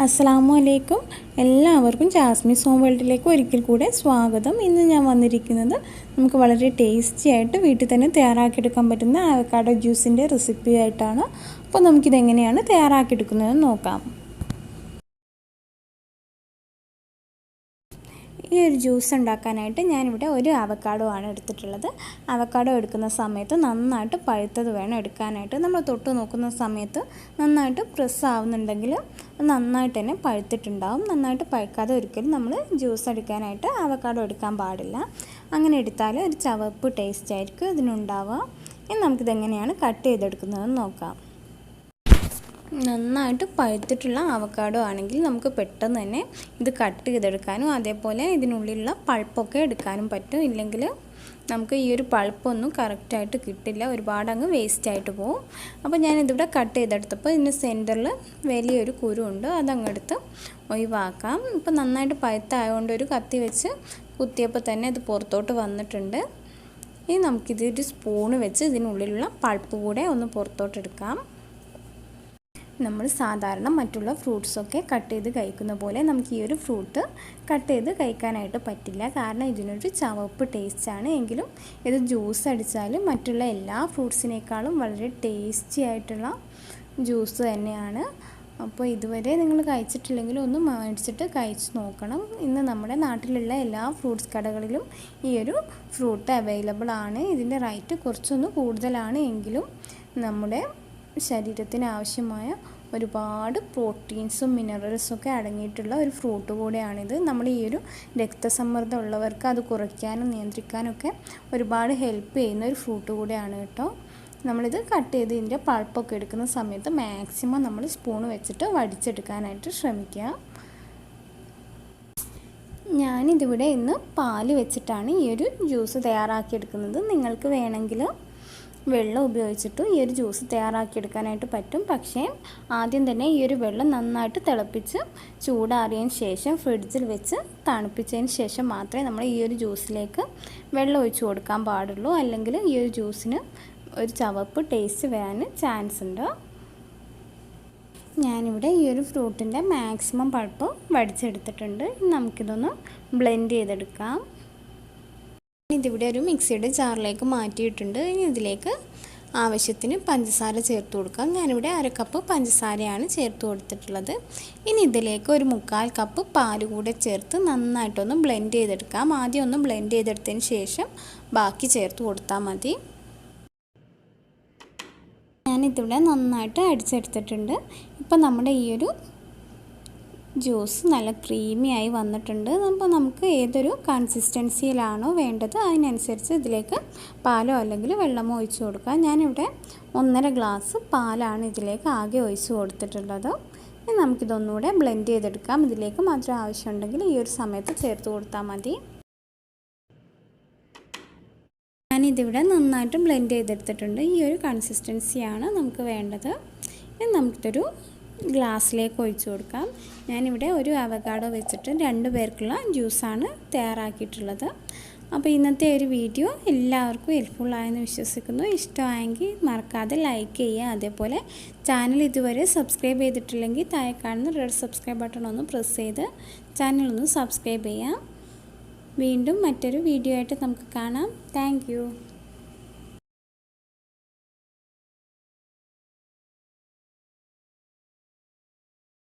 അസ്സലാമു എല്ലാവർക്കും ജാസ്മിസ് ഹോം വേൾഡിലേക്ക് ഒരിക്കൽ കൂടെ സ്വാഗതം. ഇന്ന് ഞാൻ വന്നിരിക്കുന്നത് നമുക്ക് വളരെ ടേസ്റ്റി ആയിട്ട് വീട്ടിൽ തന്നെ തയ്യാറാക്കിയെടുക്കാൻ പറ്റുന്ന അവക്കാഡോ ജ്യൂസിൻ്റെ റെസിപ്പി ആയിട്ടാണ്. അപ്പോൾ നമുക്കിതെങ്ങനെയാണ് തയ്യാറാക്കിയെടുക്കുന്നതെന്ന് നോക്കാം. ഈ ഒരു ജ്യൂസ് ഉണ്ടാക്കാനായിട്ട് ഞാനിവിടെ ഒരു അവക്കാഡോ ആണ് എടുത്തിട്ടുള്ളത്. അവക്കാഡോ എടുക്കുന്ന സമയത്ത് നന്നായിട്ട് പഴുത്തത് വേണം എടുക്കാനായിട്ട്. നമ്മൾ തൊട്ട് നോക്കുന്ന സമയത്ത് നന്നായിട്ട് പ്രസ് ആവുന്നുണ്ടെങ്കിൽ നന്നായിട്ട് തന്നെ പഴുത്തിട്ടുണ്ടാവും. നന്നായിട്ട് പഴുക്കാതെ ഒരിക്കലും നമ്മൾ ജ്യൂസ് എടുക്കാനായിട്ട് അവക്കാഡോ എടുക്കാൻ പാടില്ല. അങ്ങനെ എടുത്താൽ ഒരു ചവപ്പ് ടേസ്റ്റ് ആയിരിക്കും ഇതിനുണ്ടാവുക. ഇനി നമുക്കിതെങ്ങനെയാണ് കട്ട് ചെയ്തെടുക്കുന്നതെന്ന് നോക്കാം. നന്നായിട്ട് പഴുത്തിട്ടുള്ള അവക്കാഡോ ആണെങ്കിൽ നമുക്ക് പെട്ടെന്ന് തന്നെ ഇത് കട്ട് ചെയ്തെടുക്കാനും അതേപോലെ ഇതിനുള്ളിലുള്ള പൾപ്പൊക്കെ എടുക്കാനും പറ്റും. ഇല്ലെങ്കിൽ നമുക്ക് ഈ ഒരു പൾപ്പൊന്നും കറക്റ്റായിട്ട് കിട്ടില്ല, ഒരുപാട് അങ്ങ് വേസ്റ്റായിട്ട് പോകും. അപ്പോൾ ഞാനിതിവിടെ കട്ട് ചെയ്തെടുത്തപ്പോൾ ഇതിന് സെൻറ്ററിൽ വലിയൊരു കുരുണ്ട്, അതങ്ങെടുത്ത് ഒഴിവാക്കാം. ഇപ്പോൾ നന്നായിട്ട് പഴുത്തായതുകൊണ്ട് ഒരു കത്തി വെച്ച് കുത്തിയപ്പോൾ തന്നെ ഇത് പുറത്തോട്ട് വന്നിട്ടുണ്ട്. ഇനി നമുക്കിതൊരു സ്പൂണ് വെച്ച് ഇതിനുള്ളിലുള്ള പൾപ്പ് കൂടെ ഒന്ന് പുറത്തോട്ടെടുക്കാം. നമ്മൾ സാധാരണ മറ്റുള്ള ഫ്രൂട്ട്സൊക്കെ കട്ട് ചെയ്ത് കഴിക്കുന്ന പോലെ നമുക്ക് ഈ ഒരു ഫ്രൂട്ട് കട്ട് ചെയ്ത് കഴിക്കാനായിട്ട് പറ്റില്ല. കാരണം ഇതിനൊരു ചവപ്പ് ടേസ്റ്റാണ്. എങ്കിലും ഇത് ജ്യൂസ് അടിച്ചാൽ മറ്റുള്ള എല്ലാ ഫ്രൂട്ട്സിനേക്കാളും വളരെ ടേസ്റ്റി ആയിട്ടുള്ള ജ്യൂസ് തന്നെയാണ്. അപ്പോൾ ഇതുവരെ നിങ്ങൾ കഴിച്ചിട്ടില്ലെങ്കിൽ ഒന്ന് മേടിച്ചിട്ട് കഴിച്ച് നോക്കണം. ഇന്ന് നമ്മുടെ നാട്ടിലുള്ള എല്ലാ ഫ്രൂട്ട്സ് കടകളിലും ഈ ഒരു ഫ്രൂട്ട് അവൈലബിൾ ആണ്. ഇതിൻ്റെ റേറ്റ് കുറച്ചൊന്ന് കൂടുതലാണ്, എങ്കിലും നമ്മുടെ ശരീരത്തിന് ആവശ്യമായ ഒരുപാട് പ്രോട്ടീൻസും മിനറൽസും ഒക്കെ അടങ്ങിയിട്ടുള്ള ഒരു ഫ്രൂട്ട് കൂടെയാണിത്. നമ്മൾ ഈ ഒരു രക്തസമ്മർദ്ദം ഉള്ളവർക്ക് അത് കുറയ്ക്കാനും നിയന്ത്രിക്കാനൊക്കെ ഒരുപാട് ഹെൽപ്പ് ചെയ്യുന്ന ഒരു ഫ്രൂട്ട് കൂടെയാണ് കേട്ടോ. നമ്മളിത് കട്ട് ചെയ്ത് ഇതിൻ്റെ പൾപ്പൊക്കെ എടുക്കുന്ന സമയത്ത് മാക്സിമം നമ്മൾ സ്പൂൺ വെച്ചിട്ട് വടിച്ചെടുക്കാനായിട്ട് ശ്രമിക്കുക. ഞാനിതിവിടെ ഇന്ന് പാല് വെച്ചിട്ടാണ് ഈ ഒരു ജ്യൂസ് തയ്യാറാക്കിയെടുക്കുന്നത്. നിങ്ങൾക്ക് വേണമെങ്കിൽ വെള്ളം ഉപയോഗിച്ചിട്ടും ഈ ഒരു ജ്യൂസ് തയ്യാറാക്കിയെടുക്കാനായിട്ട് പറ്റും. പക്ഷേ ആദ്യം തന്നെ ഈ ഒരു വെള്ളം നന്നായിട്ട് തിളപ്പിച്ച് ചൂടാറിയതിന് ശേഷം ഫ്രിഡ്ജിൽ വെച്ച് തണുപ്പിച്ചതിന് ശേഷം മാത്രമേ നമ്മൾ ഈ ഒരു ജ്യൂസിലേക്ക് വെള്ളം ഒഴിച്ച് കൊടുക്കാൻ പാടുള്ളൂ. അല്ലെങ്കിൽ ഈ ഒരു ജ്യൂസിന് ഒരു ചവപ്പ് ടേസ്റ്റ് വരാൻ ചാൻസ് ഉണ്ട്. ഞാനിവിടെ ഈ ഒരു ഫ്രൂട്ടിൻ്റെ മാക്സിമം പൾപ്പ് വടിച്ചെടുത്തിട്ടുണ്ട്. നമുക്കിതൊന്ന് ബ്ലെൻഡ് ചെയ്തെടുക്കാം. ഇതിവിടെ ഒരു മിക്സിയുടെ ജാറിലേക്ക് മാറ്റിയിട്ടുണ്ട്. ഇനി ഇതിലേക്ക് ആവശ്യത്തിന് പഞ്ചസാര ചേർത്ത് കൊടുക്കാം. ഞാനിവിടെ 1/2 കപ്പ് പഞ്ചസാരയാണ് ചേർത്ത് കൊടുത്തിട്ടുള്ളത്. ഇനി ഇതിലേക്ക് ഒരു 1/4 കപ്പ് പാൽ കൂടെ ചേർത്ത് നന്നായിട്ടൊന്ന് ബ്ലെൻഡ് ചെയ്തെടുക്കാം. ആദ്യം ഒന്ന് ബ്ലെൻഡ് ചെയ്തെടുത്തതിന് ശേഷം ബാക്കി ചേർത്ത് കൊടുത്താൽ മതി. ഞാനിതിവിടെ നന്നായിട്ട് അടിച്ചെടുത്തിട്ടുണ്ട്. ഇപ്പം നമ്മുടെ ഈ ഒരു ജ്യൂസ് നല്ല ക്രീമി ആയി വന്നിട്ടുണ്ട്. അപ്പോൾ നമുക്ക് ഏതൊരു കൺസിസ്റ്റൻസിയിലാണോ വേണ്ടത് അതിനനുസരിച്ച് ഇതിലേക്ക് പാലോ അല്ലെങ്കിൽ വെള്ളമോ ഒഴിച്ച് കൊടുക്കാം. ഞാനിവിടെ 1.5 ഗ്ലാസ് പാലാണ് ഇതിലേക്ക് ആകെ ഒഴിച്ച് കൊടുത്തിട്ടുള്ളത്. ഇനി നമുക്കിതൊന്നുകൂടെ ബ്ലെൻഡ് ചെയ്തെടുക്കാം. ഇതിലേക്ക് മാത്രം ആവശ്യമുണ്ടെങ്കിൽ ഈ ഒരു സമയത്ത് ചേർത്ത് കൊടുത്താൽ മതി. ഞാനിതിവിടെ നന്നായിട്ട് ബ്ലെൻഡ് ചെയ്തെടുത്തിട്ടുണ്ട്. ഈ ഒരു കൺസിസ്റ്റൻസിയാണ് നമുക്ക് വേണ്ടത്. ഇനി നമുക്കിതൊരു ഗ്ലാസ്സിലേക്ക് ഒഴിച്ചു കൊടുക്കാം. ഞാനിവിടെ ഒരു അവക്കാഡോ വെച്ചിട്ട് 2 പേർക്കുള്ള ജ്യൂസാണ് തയ്യാറാക്കിയിട്ടുള്ളത്. അപ്പോൾ ഇന്നത്തെ ഒരു വീഡിയോ എല്ലാവർക്കും ഹെൽപ്ഫുള്ളായെന്ന് വിശ്വസിക്കുന്നു. ഇഷ്ടമായെങ്കിൽ മറക്കാതെ ലൈക്ക് ചെയ്യുക. അതേപോലെ ചാനൽ ഇതുവരെ സബ്സ്ക്രൈബ് ചെയ്തിട്ടില്ലെങ്കിൽ താഴെ കാണുന്ന റെഡ് സബ്സ്ക്രൈബ് ബട്ടൺ ഒന്ന് പ്രസ് ചെയ്ത് ചാനലൊന്ന് സബ്സ്ക്രൈബ് ചെയ്യാം. വീണ്ടും മറ്റൊരു വീഡിയോ ആയിട്ട് നമുക്ക് കാണാം. താങ്ക്